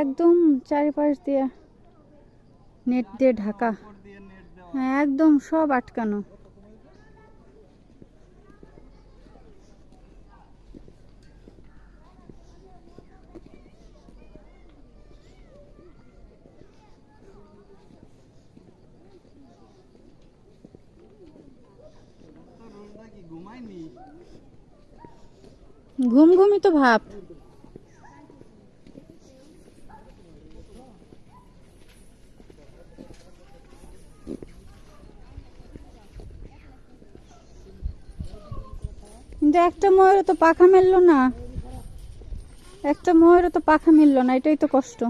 একদম চারিপাশ দিয়ে নেট দিয়ে ঢাকা। হ্যাঁ, একদম সব আটকানো। ঘুম ঘুমই তো ভাব। কিন্তু একটা ময়ূরও তো পাখা মেললো না, একটা ময়ূরও তো পাখা মেললো না, এটাই তো কষ্ট।